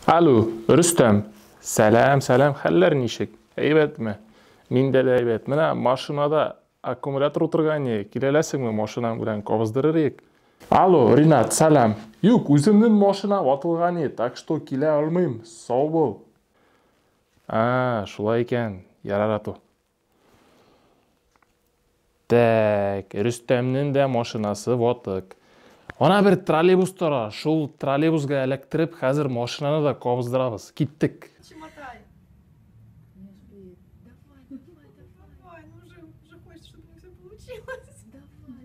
Alo, Rüstem. Selam, haller nişik? Әйбәтме? Мин дә әйбәт. Менә машинада аккумулятор утырган, киләләсеңме машинам белән кабыздырырык? Ало, Ринат, салам. Юк, үземнең машина ватылган, так что килә алмыйм. Сау бул. Шулай икән. Ярар ату. Так, Рүстәмнең дә машинасы ватык. Ана бер троллейбус тора. Шул троллейбусга электрип, хәзер машинаны да кабыздырабыз. Киттек. Чемотай. Не успеет. Давай, ну уже хочется, чтобы у меня все получилось. Давай.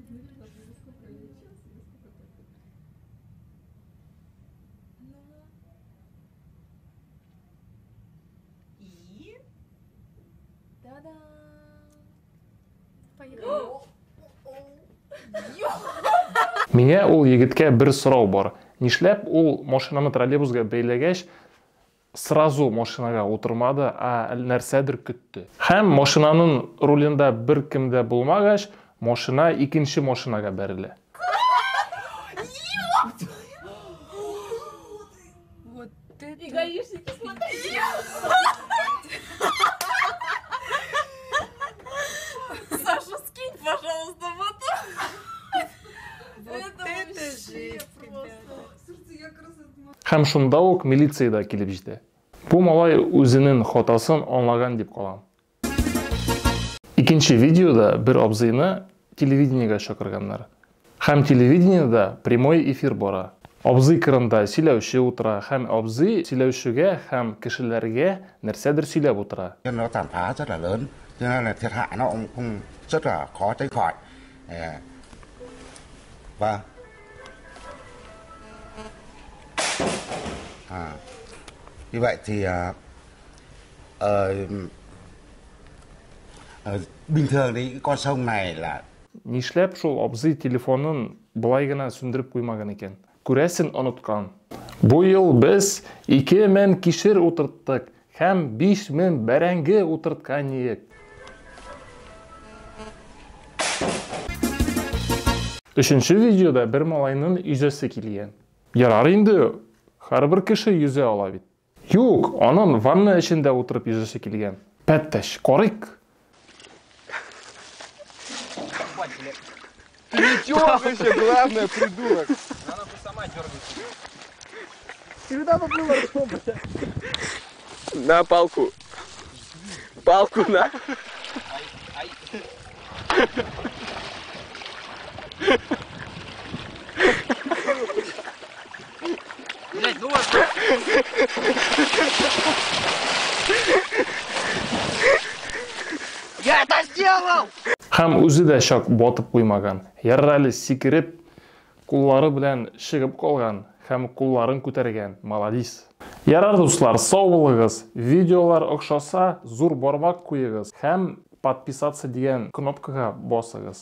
И? Да-да. Поехали. Миңа ул егеткә бер сорау бар. Нишләп ул машинаны троллейбусга бәйләгәч, сразу машинага утырмады, нәрсәдер көтте. Һәм машинаның рулендә бер кем дә булмагач, машина икенче машинага бәрелә. Вот это... И гаишники, смотри! Саша, скинь, пожалуйста, мотор. Это вообще просто... Сердце, я красота. Һәм шунда ук милиция да килеп җитә. Бу малай үзенең хатасын аңлаган дип калам. Икенче видеода бер абзыйны телевидениегә чакырганнар. Һәм телевидениедә прямой эфир бара. Абзый кырында сөйләүче утыра, һәм абзый сөйләүчегә һәм кешеләргә нәрсәдер сөйләп утыра. Nó tàn phá rất là lớn, cho nên là thiệt hại nó cũng rất là khó tránh khỏi. Vâng. Như vậy thì bình thường thì con sông này là Нишләп шул абзый телефонын былай гына сүндереп куймаган икән? Күрәсен оныткан. Бу ел без 2000 кишер утырттык һәм 5000 бәрәңге утырткан идек. Өченче видеода бер малайның yüзәсе килгән. Ярар инде, һәрбер кеше yüзә ала бит. Юк, аның ванна эчендә утырып yüзәсе килгән. Пәттәш, карыйк. Ты не дергаешься, главное, придурок. Она бы сама дергается. Сюда поплыла, что, блядь? На палку. Палку на. Блядь, ну вот. Я это сделал! Һәм үзе дә шак батып куймаган. Ярар әле сикереп, куллары белән чыгып калган һәм кулларын күтәргән. Молодец. Ярар дуслар, сау булыгыз. Видеолар охшаса, зур бармак куегыз һәм подписаться дигән кнопкага басыгыз.